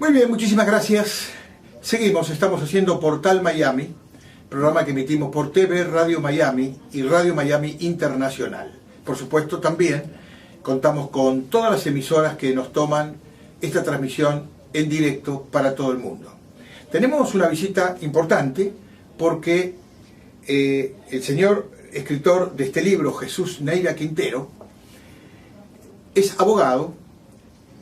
Muy bien, muchísimas gracias. Seguimos, estamos haciendo Portal Miami, programa que emitimos por TV Radio Miami y Radio Miami Internacional. Por supuesto, también contamos con todas las emisoras que nos toman esta transmisión en directo para todo el mundo. Tenemos una visita importante porque el señor escritor de este libro, Jesús Neira Quintero, es abogado,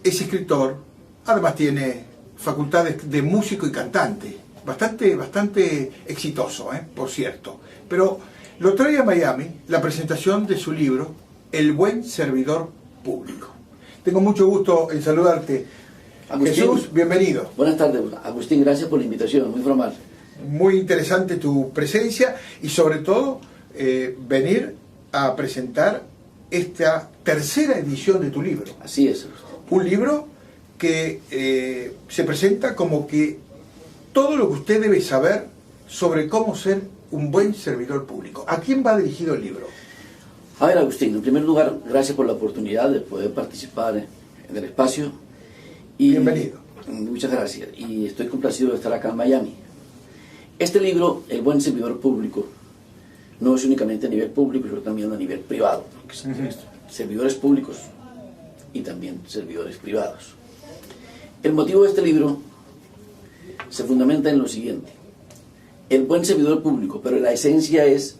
es escritor, además tiene facultades de músico y cantante, bastante exitoso, por cierto. Pero lo trae a Miami la presentación de su libro, El buen servidor público. Tengo mucho gusto en saludarte. Agustín, Jesús, bienvenido. Buenas tardes, Agustín, gracias por la invitación, muy formal. Muy interesante tu presencia y sobre todo venir a presentar esta tercera edición de tu libro. Así es. Un libro que se presenta como que todo lo que usted debe saber sobre cómo ser un buen servidor público. ¿A quién va dirigido el libro? A ver, Agustín, en primer lugar, gracias por la oportunidad de poder participar en el espacio. Bienvenido. Muchas gracias. Y estoy complacido de estar acá en Miami. Este libro, El buen servidor público, no es únicamente a nivel público, sino también a nivel privado. Servidores públicos y también servidores privados. El motivo de este libro se fundamenta en lo siguiente: el buen servidor público, pero la esencia es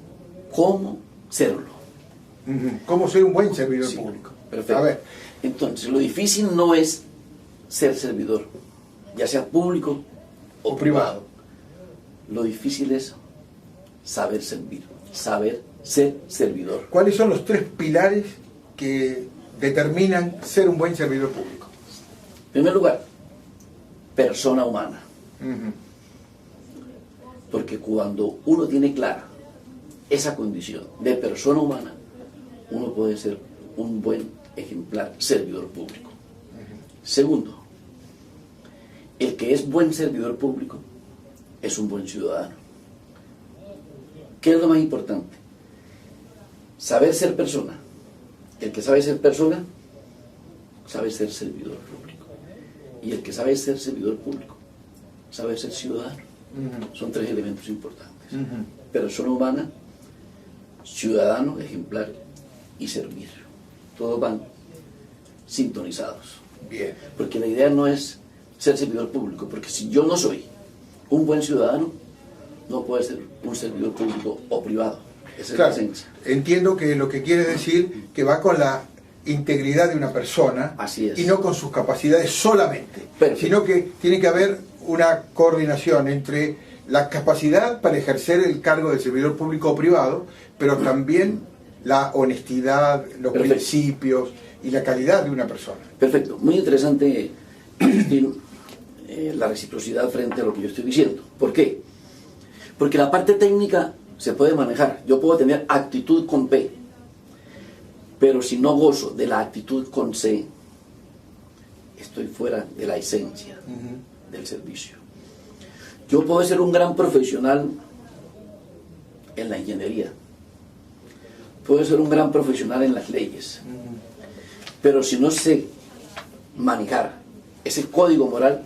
cómo serlo. ¿Cómo ser un buen servidor público? Perfecto. A ver. Entonces, lo difícil no es ser servidor, ya sea público o privado. Lo difícil es saber servir, saber ser servidor. ¿Cuáles son los tres pilares que determinan ser un buen servidor público? En primer lugar, persona humana. Porque cuando uno tiene clara esa condición de persona humana, uno puede ser un buen ejemplar servidor público. Segundo, el que es buen servidor público es un buen ciudadano. ¿Qué es lo más importante? Saber ser persona. El que sabe ser persona, sabe ser servidor público. Y el que sabe ser servidor público, sabe ser ciudadano. Son tres elementos importantes. Persona humana, ciudadano, ejemplar y servir. Todos van sintonizados. Bien. Porque la idea no es ser servidor público, porque si yo no soy un buen ciudadano, no puede ser un servidor público o privado. Esa es la esencia. Entiendo que lo que quiere decir que va con la integridad de una persona. Así es. Y no con sus capacidades solamente. Perfecto. Sino que tiene que haber una coordinación entre la capacidad para ejercer el cargo de servidor público o privado, pero también la honestidad, los principios y la calidad de una persona. Perfecto. Muy interesante, Agustín, la reciprocidad frente a lo que yo estoy diciendo. ¿Por qué? Porque la parte técnica se puede manejar. Yo puedo tener actitud con P, pero si no gozo de la actitud con C, estoy fuera de la esencia del servicio. Yo puedo ser un gran profesional en la ingeniería, puedo ser un gran profesional en las leyes, pero si no sé manejar ese código moral,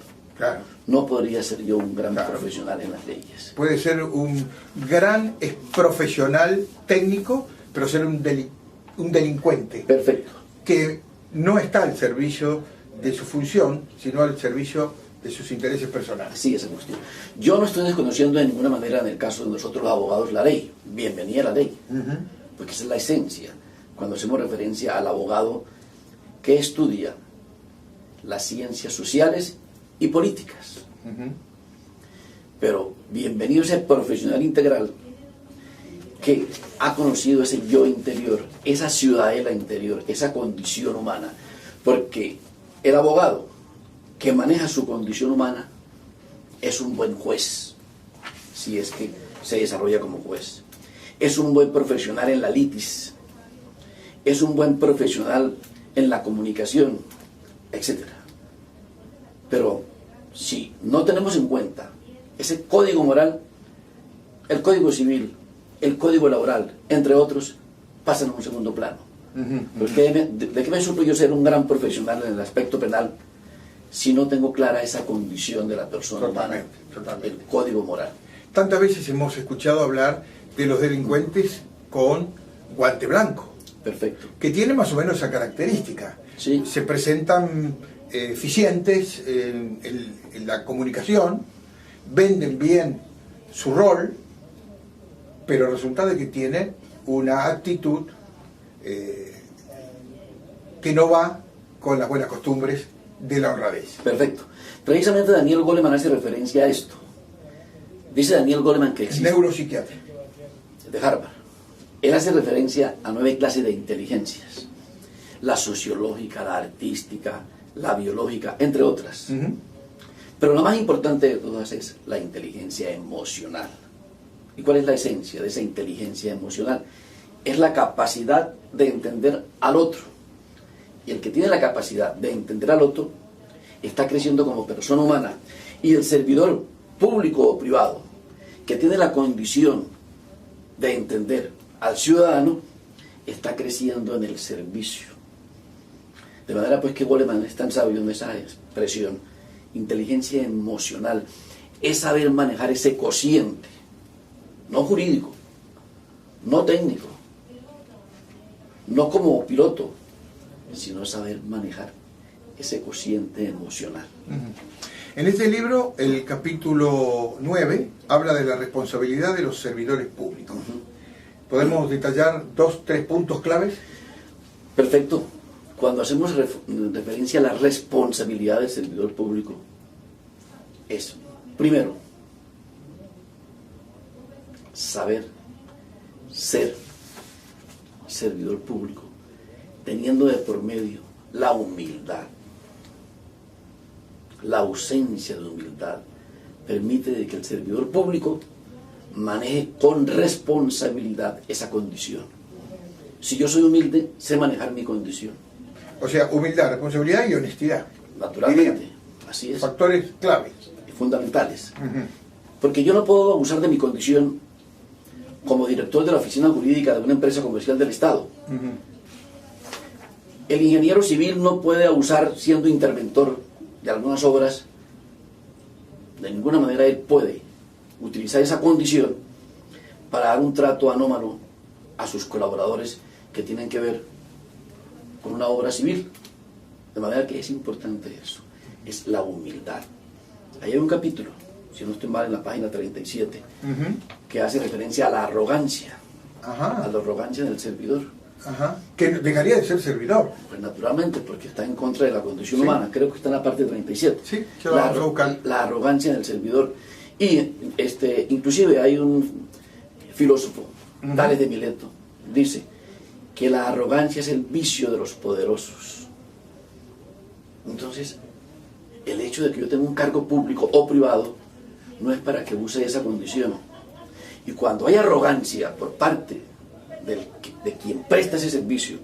no podría ser yo un gran profesional en las leyes. Puede ser un gran profesional técnico, pero ser un delincuente. Perfecto. Que no está al servicio de su función, sino al servicio de sus intereses personales. Así es, Agustín. Yo no estoy desconociendo de ninguna manera, en el caso de nosotros los abogados, la ley. Bienvenida a la ley. Porque esa es la esencia. Cuando hacemos referencia al abogado que estudia las ciencias sociales y políticas. Pero bienvenido ese profesional integral que ha conocido ese yo interior, esa ciudadela interior, esa condición humana. Porque el abogado que maneja su condición humana es un buen juez, si es que se desarrolla como juez. Es un buen profesional en la litis, es un buen profesional en la comunicación, etc. Pero si no tenemos en cuenta ese código moral, el código civil, el código laboral, entre otros, pasan a un segundo plano. ¿De qué me supo yo ser un gran profesional en el aspecto penal si no tengo clara esa condición de la persona humana, totalmente. el código moral. Tantas veces hemos escuchado hablar de los delincuentes con guante blanco. Perfecto. Que tiene más o menos esa característica. Sí. Se presentan eficientes en la comunicación, venden bien su rol, pero resulta de que tienen una actitud que no va con las buenas costumbres de la honradez. Perfecto. Precisamente Daniel Goleman hace referencia a esto. Dice Daniel Goleman que Es existe, neuropsiquiatra. de Harvard. Él hace referencia a 9 clases de inteligencias. La sociológica, la artística, la biológica, entre otras. Pero la más importante de todas es la inteligencia emocional. ¿Y cuál es la esencia de esa inteligencia emocional? Es la capacidad de entender al otro. Y el que tiene la capacidad de entender al otro está creciendo como persona humana. Y el servidor público o privado que tiene la condición de entender al ciudadano está creciendo en el servicio. De manera pues que Goleman es tan sabio en esa expresión. Inteligencia emocional es saber manejar ese cociente, no jurídico, no técnico, no como piloto, sino saber manejar ese cociente emocional. En este libro, el capítulo 9 habla de la responsabilidad de los servidores públicos. ¿Podemos detallar 2, 3 puntos claves? Perfecto. Cuando hacemos referencia a la responsabilidad del servidor público, es, primero, saber ser servidor público, teniendo de por medio la humildad. La ausencia de humildad permite de que el servidor público maneje con responsabilidad esa condición. Si yo soy humilde, sé manejar mi condición. O sea, humildad, responsabilidad y honestidad. Naturalmente, así es. Factores claves. Fundamentales. Porque yo no puedo abusar de mi condición como director de la oficina jurídica de una empresa comercial del Estado. El ingeniero civil no puede abusar siendo interventor de algunas obras. De ninguna manera él puede utilizar esa condición para dar un trato anómalo a sus colaboradores que tienen que ver con una obra civil. De manera que es importante eso, es la humildad. Ahí hay un capítulo, si no estoy mal, en la página 37, que hace referencia a la arrogancia, a la arrogancia del servidor. Que dejaría de ser servidor. Pues naturalmente, porque está en contra de la condición humana, creo que está en la parte 37. Sí, se la vamos a buscar. La arrogancia del servidor. Y inclusive hay un filósofo, Tales de Mileto, dice que la arrogancia es el vicio de los poderosos. Entonces, el hecho de que yo tenga un cargo público o privado no es para que use esa condición. Y cuando hay arrogancia por parte de quien presta ese servicio,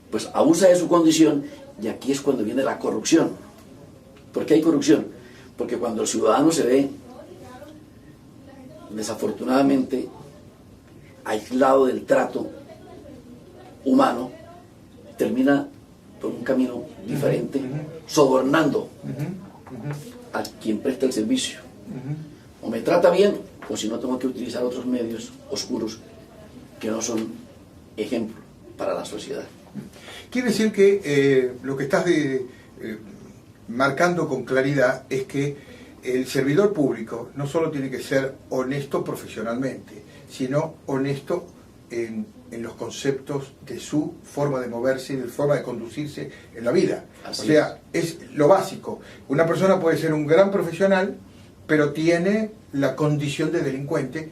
pues abusa de su condición, y aquí es cuando viene la corrupción. ¿Por qué hay corrupción? Porque cuando el ciudadano se ve desafortunadamente aislado del trato humano, termina por un camino diferente, sobornando a quien presta el servicio. O me trata bien, o si no, tengo que utilizar otros medios oscuros que no son ejemplo para la sociedad. Quiere decir que lo que estás marcando con claridad es que el servidor público no solo tiene que ser honesto profesionalmente, sino honesto en los conceptos de su forma de moverse, de forma de conducirse en la vida. Así o sea, es lo básico. Una persona puede ser un gran profesional, pero tiene la condición de delincuente,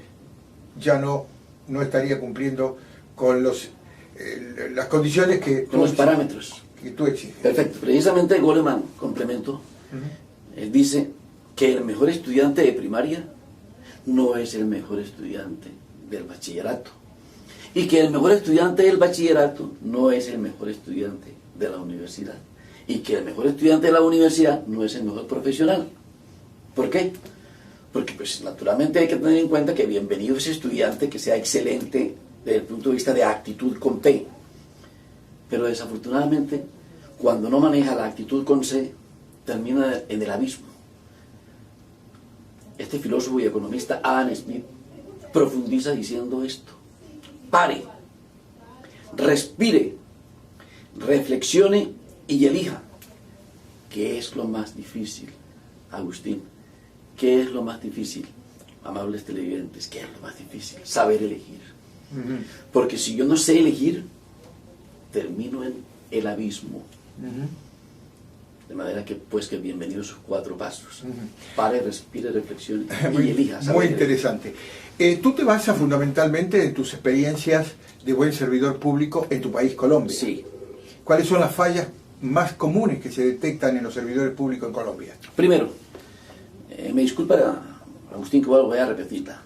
ya no estaría cumpliendo con las condiciones que con los parámetros que tú exiges. Perfecto. Precisamente Goleman, complemento, él dice que el mejor estudiante de primaria no es el mejor estudiante del bachillerato, y que el mejor estudiante del bachillerato no es el mejor estudiante de la universidad, y que el mejor estudiante de la universidad no es el mejor profesional. ¿Por qué? Porque pues naturalmente hay que tener en cuenta que bienvenido ese estudiante que sea excelente desde el punto de vista de actitud con P, pero desafortunadamente cuando no maneja la actitud con C, termina en el abismo. Este filósofo y economista Adam Smith profundiza diciendo esto: pare, respire, reflexione y elija. ¿Qué es lo más difícil, Agustín? ¿Qué es lo más difícil, amables televidentes? ¿Qué es lo más difícil? Saber elegir. Porque si yo no sé elegir, termino en el abismo. De manera que, pues, que bienvenidos sus 4 pasos. Pare, respire, reflexione y elija. Muy interesante. Tú te basas fundamentalmente en tus experiencias de buen servidor público en tu país, Colombia. Sí. ¿Cuáles son las fallas más comunes que se detectan en los servidores públicos en Colombia? Primero, me disculpa, Agustín, que voy a repetirla: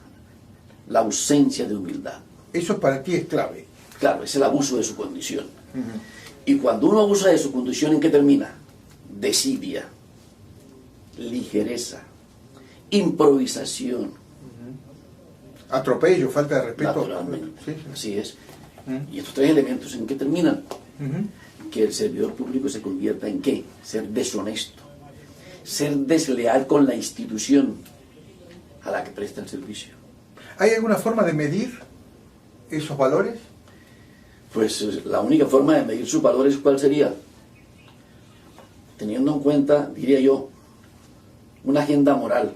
la ausencia de humildad. Eso para ti es clave. Claro, es el abuso de su condición. Y cuando uno abusa de su condición, ¿en qué termina? Desidia, ligereza, improvisación. Atropello, falta de respeto. Naturalmente, Sí, sí. así es. Y estos 3 elementos, ¿en qué terminan? Que el servidor público se convierta en ¿qué? Ser deshonesto, ser desleal con la institución a la que presta el servicio. ¿Hay alguna forma de medir esos valores? Pues la única forma de medir sus valores, ¿cuál sería? Teniendo en cuenta, diría yo, una agenda moral.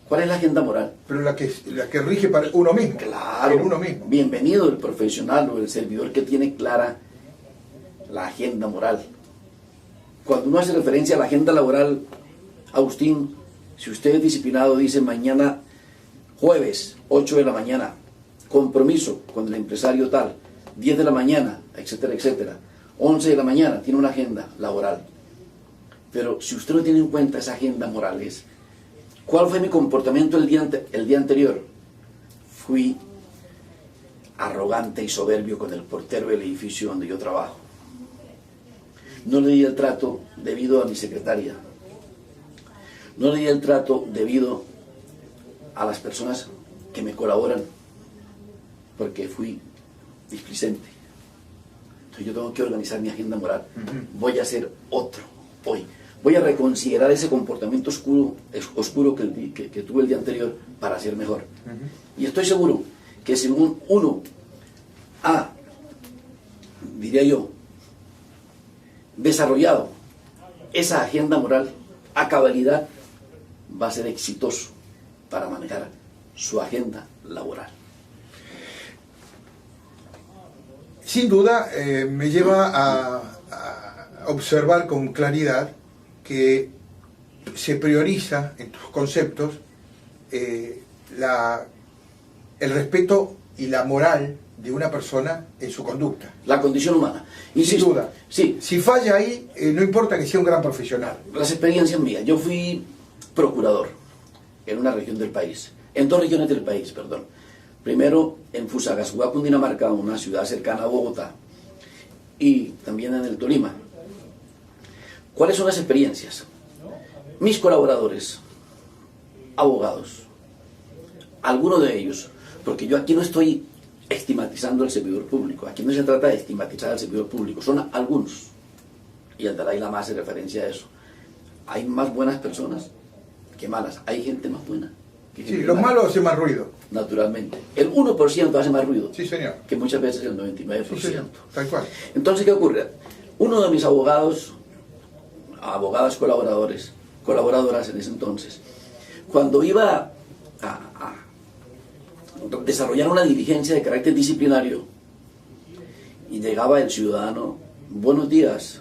¿Cuál es la agenda moral? Pero la que rige para uno mismo. Claro, en uno mismo. Bienvenido el profesional o el servidor que tiene clara la agenda moral. Cuando uno hace referencia a la agenda laboral, Agustín, si usted es disciplinado, dice mañana jueves, 8 de la mañana, compromiso con el empresario tal, 10 de la mañana, etcétera, etcétera, 11 de la mañana, tiene una agenda laboral. Pero si usted no tiene en cuenta esa agenda moral, ¿cuál fue mi comportamiento el día anterior? Fui arrogante y soberbio con el portero del edificio donde yo trabajo. No le di el trato debido a mi secretaria. No le di el trato debido a las personas que me colaboran, porque fui displicente. Entonces yo tengo que organizar mi agenda moral. Voy a hacer otro hoy. Voy a reconsiderar ese comportamiento oscuro que tuve el día anterior para ser mejor. Y estoy seguro que si uno ha, diría yo, desarrollado esa agenda moral a cabalidad, va a ser exitoso para manejar su agenda laboral. Sin duda, me lleva a observar con claridad que se prioriza en tus conceptos el respeto y la moral de una persona en su conducta. La condición humana. Sin duda. Sí. Si falla ahí, no importa que sea un gran profesional. Las experiencias mías. Yo fui procurador en una región del país, en 2 regiones del país, perdón. Primero en Fusagasugá, Cundinamarca, una ciudad cercana a Bogotá, y también en el Tolima. ¿Cuáles son las experiencias? Mis colaboradores, abogados, algunos de ellos, porque yo aquí no estoy estigmatizando al servidor público, aquí no se trata de estigmatizar al servidor público, son algunos, y el Dalai Lama hace referencia a eso. Hay más buenas personas que malas, hay gente más buena que gente los mala. malos hacen más ruido. Naturalmente, el 1% hace más ruido, Sí, señor. que muchas veces el 99%. Sí, señor. Tal cual. Entonces, ¿qué ocurre? Uno de mis abogadas colaboradoras en ese entonces, cuando iba a desarrollar una diligencia de carácter disciplinario y llegaba el ciudadano: buenos días,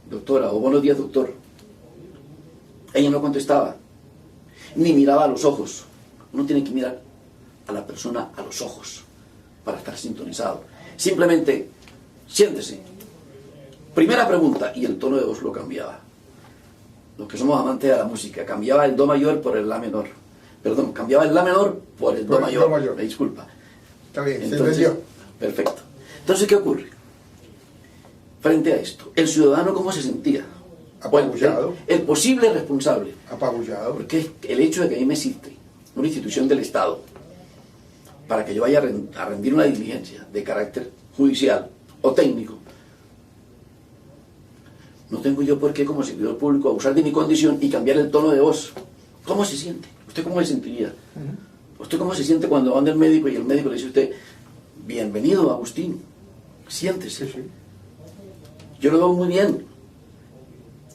doctora, o buenos días, doctor, ella no contestaba, ni miraba a los ojos. Uno tiene que mirar a la persona a los ojos para estar sintonizado. Simplemente, siéntese. Primera pregunta, y el tono de voz lo cambiaba. Los que somos amantes de la música, cambiaba el do mayor por el la menor. Perdón, cambiaba el la menor por el do mayor. Me disculpa. Está bien, Entonces, se entendió. perfecto. Entonces, ¿qué ocurre? Frente a esto, el ciudadano, ¿cómo se sentía? Apabullado. El posible responsable. Apabullado. Porque el hecho de que a mí me existe una institución del Estado para que yo vaya a rendir una diligencia de carácter judicial o técnico, no tengo yo por qué como servidor público abusar de mi condición y cambiar el tono de voz. ¿Cómo se siente? ¿Usted cómo se sentiría? ¿Usted cómo se siente cuando va donde el médico y el médico le dice a usted, bienvenido Agustín, siéntese? Sí, sí. Yo lo veo muy bien.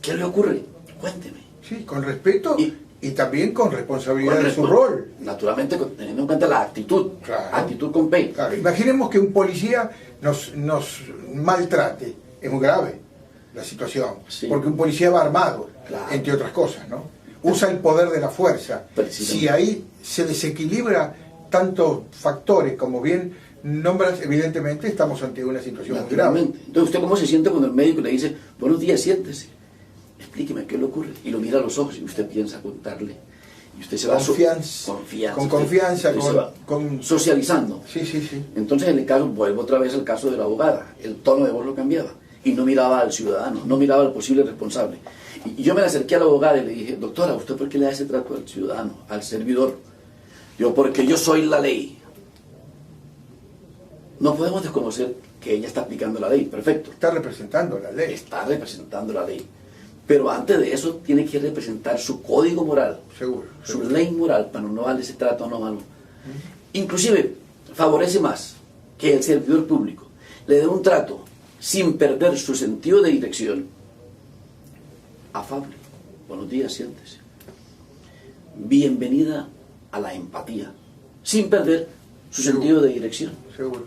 ¿Qué le ocurre? Cuénteme. Sí, con respeto y también con responsabilidad de su Con rol. Naturalmente, teniendo en cuenta la actitud. Claro. Actitud con P. Claro, imaginemos que un policía nos maltrate. Es muy grave la situación. Sí. Porque un policía va armado, Claro. entre otras cosas, ¿no? Usa el poder de la fuerza. Precisamente. Si ahí se desequilibra tantos factores como bien nombras, evidentemente estamos ante una situación muy grave. Naturalmente. Entonces, ¿usted cómo se siente cuando el médico le dice, buenos días, siéntese? Explíqueme qué le ocurre. Y lo mira a los ojos y usted piensa contarle. Y usted se va Con confianza, usted se va con... socializando. Sí, sí, sí. Entonces, en el caso, vuelvo otra vez al caso de la abogada. El tono de voz lo cambiaba. Y no miraba al ciudadano, no miraba al posible responsable. Y yo me acerqué a la abogada y le dije, doctora, ¿usted por qué le da ese trato al ciudadano, al servidor? Yo, porque yo soy la ley. No podemos desconocer que ella está aplicando la ley, perfecto. Está representando la ley. Está representando la ley. Pero antes de eso tiene que representar su código moral, Seguro. su ley moral, para no darle ese trato anómalo. Inclusive, favorece más que el servidor público le dé un trato sin perder su sentido de dirección. Afable. Buenos días, siéntese. Bienvenida a la empatía, sin perder su sentido de dirección. Seguro.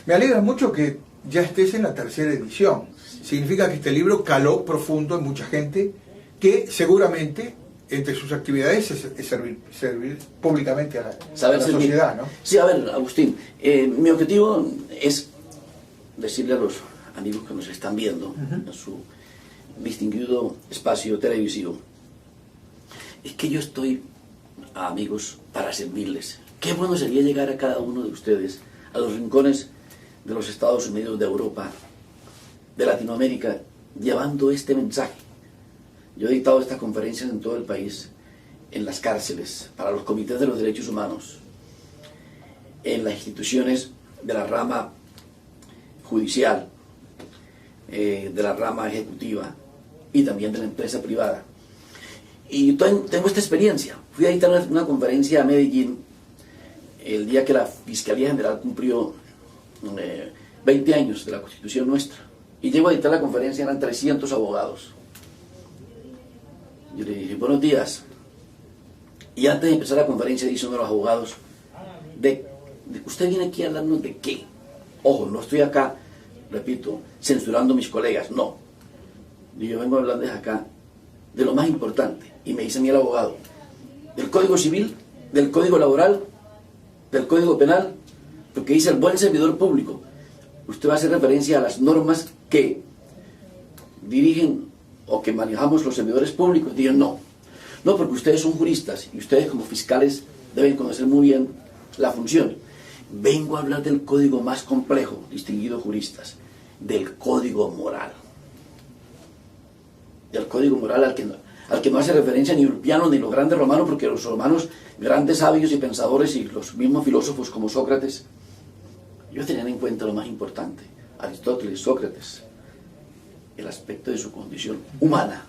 Me alegra mucho que ya estés en la tercera edición. Significa que este libro caló profundo en mucha gente que seguramente entre sus actividades es servir públicamente a la sociedad, ¿no? Sí, a ver, Agustín, mi objetivo es decirle a los amigos que nos están viendo en su distinguido espacio televisivo, es que yo estoy, amigos, para servirles. Qué bueno sería llegar a cada uno de ustedes, a los rincones de los Estados Unidos, de Europa, de Latinoamérica, llevando este mensaje. Yo he dictado estas conferencias en todo el país, en las cárceles, para los comités de los derechos humanos, en las instituciones de la rama judicial, de la rama ejecutiva y también de la empresa privada. Y tengo esta experiencia. Fui a dictar una conferencia a Medellín el día que la Fiscalía General cumplió 20 años de la Constitución nuestra. Y llego a dictar la conferencia, eran 300 abogados. Yo le dije, buenos días. Y antes de empezar la conferencia dice uno de los abogados, ¿usted viene aquí a hablarnos de qué? Ojo, no estoy acá, repito, censurando a mis colegas, no. Y yo vengo a hablarles acá de lo más importante. Y me dice a mí el abogado, del Código Civil, del Código Laboral, del Código Penal, porque dice el buen servidor público. Usted va a hacer referencia a las normas que dirigen o que manejamos los servidores públicos. Digo, no, porque ustedes son juristas y ustedes como fiscales deben conocer muy bien la función. Vengo a hablar del código más complejo, distinguidos juristas, del código moral. Del código moral al que no hace referencia ni Ulpiano ni los grandes romanos, porque los romanos, grandes sabios y pensadores y los mismos filósofos como Sócrates, ellos tenían en cuenta lo más importante, Aristóteles, Sócrates, el aspecto de su condición humana.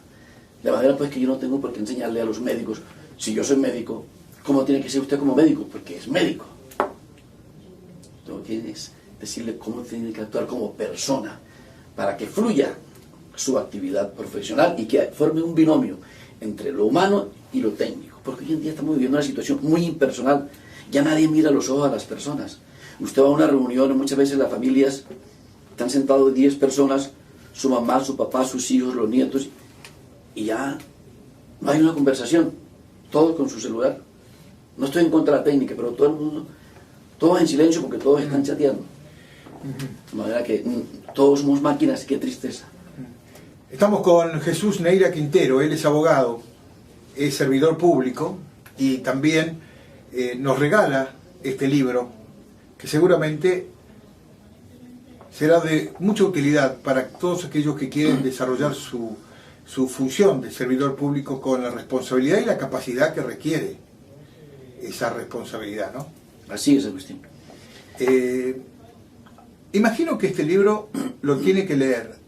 De manera pues que yo no tengo por qué enseñarle a los médicos, si yo soy médico, ¿cómo tiene que ser usted como médico? Porque es médico. Tengo que decirle cómo tiene que actuar como persona, para que fluya su actividad profesional y que forme un binomio entre lo humano y lo técnico. Porque hoy en día estamos viviendo una situación muy impersonal, ya nadie mira a los ojos a las personas. Usted va a una reunión y muchas veces las familias están sentados 10 personas, su mamá, su papá, sus hijos, los nietos, y ya no hay una conversación, todos con su celular. No estoy en contra de la técnica, pero todo el mundo, todos en silencio porque todos están chateando. De manera que todos somos máquinas, qué tristeza. Estamos con Jesús Neira Quintero, él es abogado, es servidor público y también nos regala este libro que seguramente será de mucha utilidad para todos aquellos que quieren desarrollar su función de servidor público con la responsabilidad y la capacidad que requiere esa responsabilidad, ¿no? Así es, Agustín. Imagino que este libro lo tiene que leer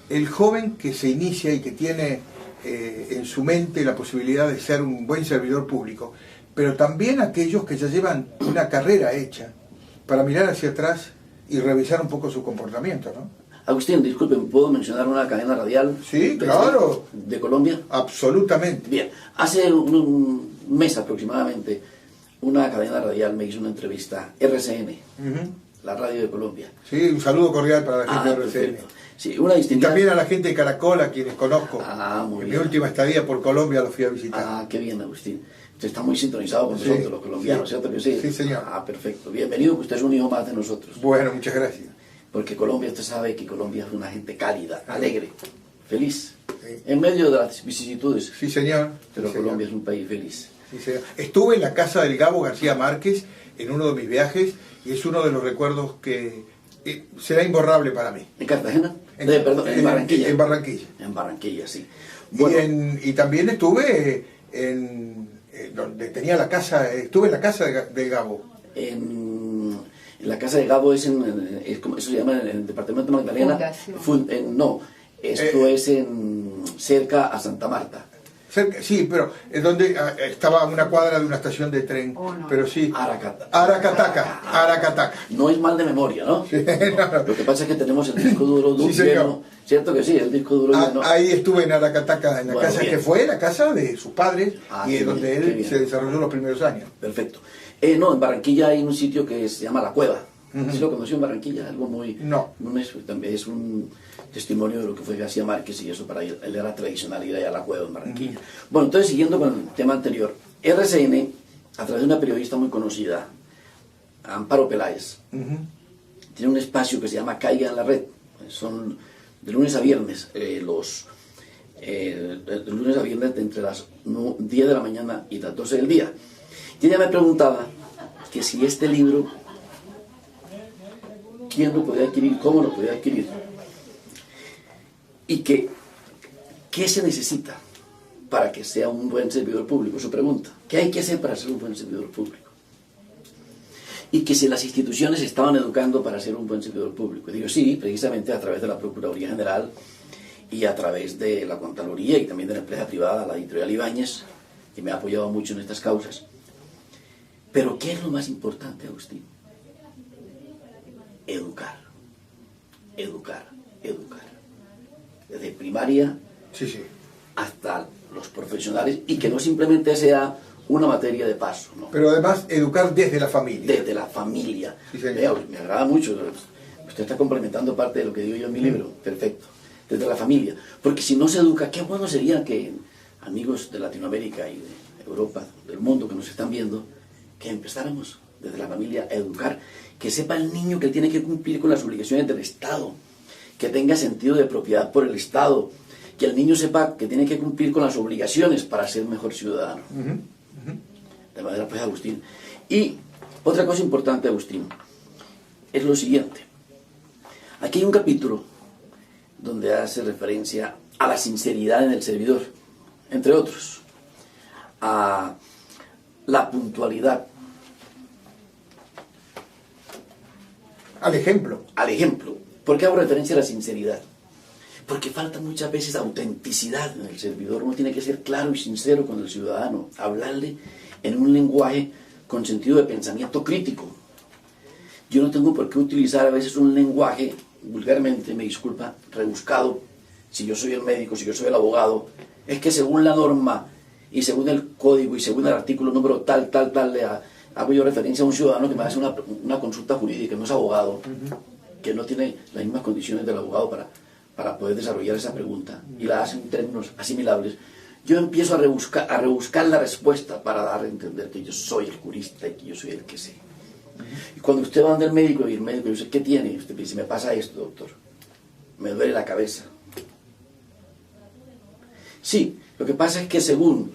el joven que se inicia y que tiene en su mente la posibilidad de ser un buen servidor público, pero también aquellos que ya llevan una carrera hecha para mirar hacia atrás y revisar un poco su comportamiento, ¿no? Agustín, disculpen, ¿puedo mencionar una cadena radial? Sí, claro. ¿De Colombia? Absolutamente. Bien, hace un mes aproximadamente, una cadena radial me hizo una entrevista, RCN, la radio de Colombia. Sí, un saludo cordial para la gente de RCN. Perfecto. Sí, una distinta... Y también a la gente de Caracol, a quienes conozco. Muy en bien. mi última estadía por Colombia los fui a visitar. Qué bien, Agustín. Usted está muy sintonizado con nosotros, los colombianos, ¿cierto que sí? Sí, señor. Perfecto. Bienvenido, que usted es un hijo más de nosotros. Bueno, muchas gracias. Porque Colombia, usted sabe que Colombia es una gente cálida, alegre, feliz, Sí. en medio de las vicisitudes. Sí, señor. Pero Sí, Colombia señor. es un país feliz. Sí, señor. Estuve en la casa del Gabo García Márquez en uno de mis viajes y es uno de los recuerdos que será imborrable para mí. ¿En Cartagena? Perdón, en Barranquilla. En Barranquilla. En Barranquilla, sí. Bueno, Y también estuve en donde tenía la casa, estuve en la casa del Gabo. en la casa de Gabo es como eso se llama en el departamento de Magdalena. No, esto es cerca a Santa Marta. Sí, pero es donde estaba a una cuadra de una estación de tren. No. Pero sí. Aracataca. No es mal de memoria, ¿no? Sí, no. Lo que pasa es que tenemos el disco duro Sí, lleno. ¿Cierto que sí? El disco duro lleno. Ahí estuve en Aracataca, en la Bueno, casa bien. que fue la casa de sus padres y Qué es donde bien, qué él bien. se desarrolló los primeros años. Perfecto. No, en Barranquilla hay un sitio que se llama La Cueva. ¿Sí lo conoció en Barranquilla? Algo muy... No. También es un testimonio de lo que fue García Márquez y eso para él era tradicional ir allá a La Cueva en Barranquilla. Bueno, entonces siguiendo con el tema anterior, RCN, a través de una periodista muy conocida, Amparo Peláez, tiene un espacio que se llama Caiga en la Red. Son de lunes a viernes, de lunes a viernes entre las 10 de la mañana y las 12 del día. Y ella me preguntaba que si este libro, quién lo podía adquirir, cómo lo podía adquirir, y qué se necesita para que sea un buen servidor público, su pregunta. ¿Qué hay que hacer para ser un buen servidor público? Y que si las instituciones estaban educando para ser un buen servidor público. Y digo, sí, precisamente a través de la Procuraduría General y a través de la Contraloría y también de la empresa privada, la editorial Ibáñez, que me ha apoyado mucho en estas causas. Pero ¿qué es lo más importante, Agustín? Educar. Desde primaria hasta los profesionales, y que no simplemente sea una materia de paso, ¿no? Pero además educar desde la familia. Desde la familia. Sí, señor. Vea, me agrada mucho. Usted está complementando parte de lo que digo yo en mi libro. Perfecto. Desde la familia. Porque si no se educa, qué bueno sería que amigos de Latinoamérica y de Europa, del mundo que nos están viendo, que empezáramos desde la familia a educar, que sepa el niño que tiene que cumplir con las obligaciones del Estado, que tenga sentido de propiedad por el Estado, que el niño sepa que tiene que cumplir con las obligaciones para ser mejor ciudadano. De manera, pues, Agustín. Y otra cosa importante, Agustín, es lo siguiente. Aquí hay un capítulo donde hace referencia a la sinceridad en el servidor, entre otros, a la puntualidad, Al ejemplo. al ejemplo. ¿Por qué hago referencia a la sinceridad? Porque falta muchas veces autenticidad en el servidor. Uno tiene que ser claro y sincero con el ciudadano, hablarle en un lenguaje con sentido de pensamiento crítico. Yo no tengo por qué utilizar a veces un lenguaje, vulgarmente, me disculpa, rebuscado. Si yo soy el médico, si yo soy el abogado, es que según la norma y según el código y según el artículo número tal, le hago yo referencia a un ciudadano que me hace una consulta jurídica, no es abogado, que no tiene las mismas condiciones del abogado para poder desarrollar esa pregunta, y la hace en términos asimilables. Yo empiezo a rebuscar la respuesta para dar a entender que yo soy el jurista y que yo soy el que sé. Y cuando usted va donde el médico y el médico dice, ¿qué tiene? Y usted dice, me pasa esto, doctor. Me duele la cabeza. Sí, lo que pasa es que según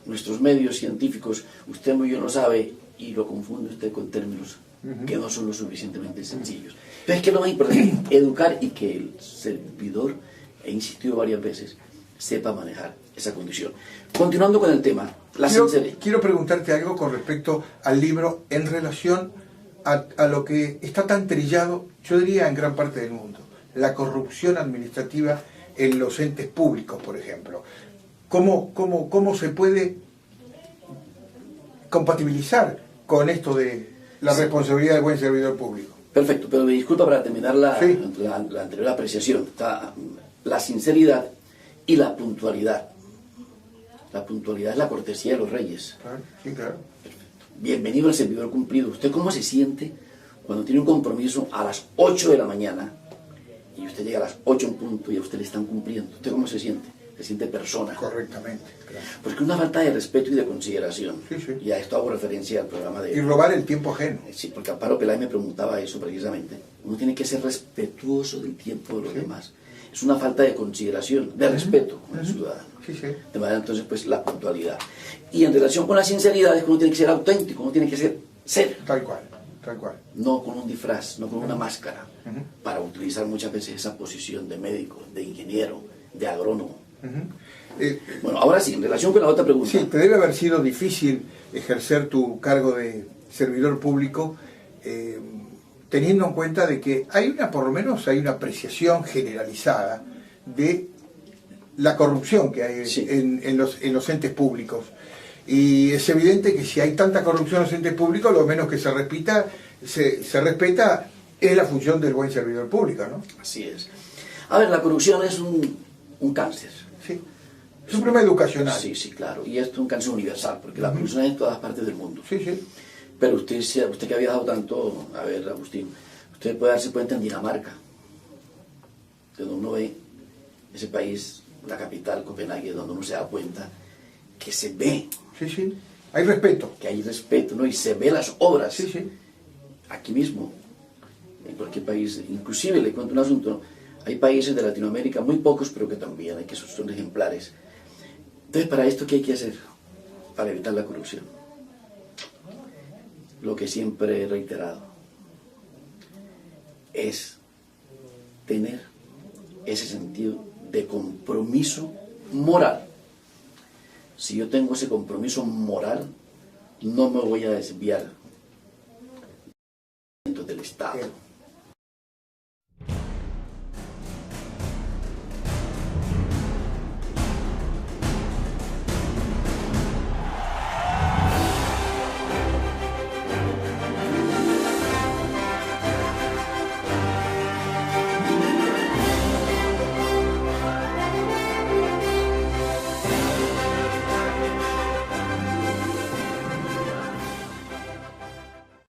nuestros medios científicos, usted muy bien lo sabe y lo confunde usted con términos que no son lo suficientemente sencillos. Pero es que lo más importante, educar y que el servidor, he insistido varias veces, sepa manejar esa condición. Continuando con el tema, la sinceridad. Quiero preguntarte algo con respecto al libro en relación a lo que está tan trillado, yo diría en gran parte del mundo, la corrupción administrativa en los entes públicos, por ejemplo? ¿Cómo se puede compatibilizar con esto de la responsabilidad del buen servidor público? Perfecto, pero me disculpa para terminar la anterior apreciación. Está la sinceridad y la puntualidad. La puntualidad es la cortesía de los reyes. Claro, sí, claro. Perfecto. Bienvenido al servidor cumplido. ¿Usted cómo se siente cuando tiene un compromiso a las 8 de la mañana y usted llega a las 8 en punto y a usted le están cumpliendo? ¿Usted cómo se siente? Se siente persona. Correctamente, claro. Porque es una falta de respeto y de consideración. Sí, sí. Y a esto hago referencia al programa de... Y robar el tiempo ajeno. Sí, porque Amparo Peláez me preguntaba eso precisamente. Uno tiene que ser respetuoso del tiempo de los demás. Es una falta de consideración, de respeto con el ciudadano. Sí, sí. De manera entonces, pues, la puntualidad. Y en relación con la sinceridad es que uno tiene que ser auténtico, uno tiene que ser. Tal cual, tal cual. No con un disfraz, no con una máscara, para utilizar muchas veces esa posición de médico, de ingeniero, de agrónomo. Bueno, ahora sí, en relación con la otra pregunta. Sí, te debe haber sido difícil ejercer tu cargo de servidor público, teniendo en cuenta de que por lo menos hay una apreciación generalizada de la corrupción que hay en los entes públicos. Y es evidente que si hay tanta corrupción en los entes públicos, lo menos que se respeta es la función del buen servidor público, ¿no? Así es. A ver, la corrupción es un cáncer. Sí. Es un problema educacional. Sí, sí, claro. Y esto es un cáncer universal, porque la corrupción es en todas partes del mundo. Sí, sí. Pero usted que ha viajado tanto, a ver, Agustín, usted puede darse cuenta en Dinamarca, donde uno ve ese país, la capital, Copenhague, donde uno se da cuenta que se ve. Sí, sí. Hay respeto. Que hay respeto, ¿no? Y se ve las obras. Sí, sí. Aquí mismo, en cualquier país. Inclusive, le cuento un asunto, ¿no? Hay países de Latinoamérica, muy pocos, pero que también hay que son ejemplares. Entonces, para esto, ¿qué hay que hacer? Para evitar la corrupción. Lo que siempre he reiterado es tener ese sentido de compromiso moral. Si yo tengo ese compromiso moral, no me voy a desviar del Estado.